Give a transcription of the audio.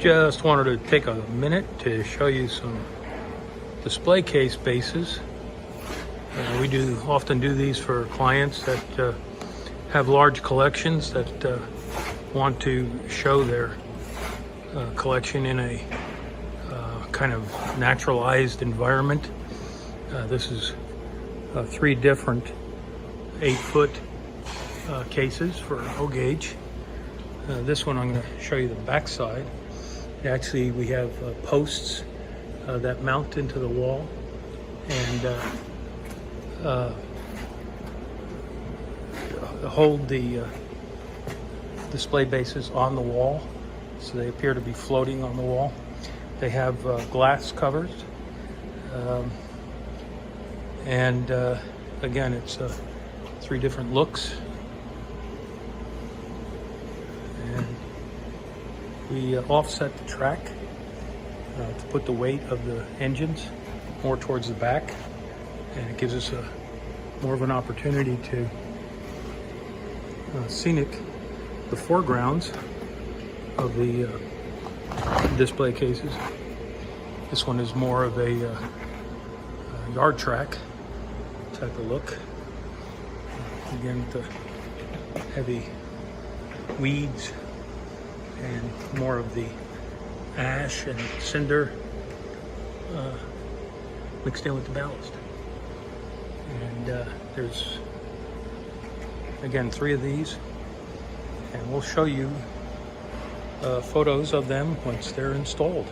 Just wanted to take a minute to show you some display case bases. We often do these for clients that have large collections that want to show their collection in a kind of naturalized environment. This is 3 different 8-foot cases for O gauge. This one I'm going to show you the back side. Actually, we have posts that mount into the wall and hold the display bases on the wall, so they appear to be floating on the wall. They have glass covers, and again, it's 3 different looks. And we offset the track to put the weight of the engines more towards the back, and it gives us more of an opportunity to scenic the foregrounds of the display cases. This one is more of a yard track type of look. Again, with the heavy weeds and more of the ash and cinder mixed in with the ballast. And there's, again, 3 of these, and we'll show you photos of them once they're installed.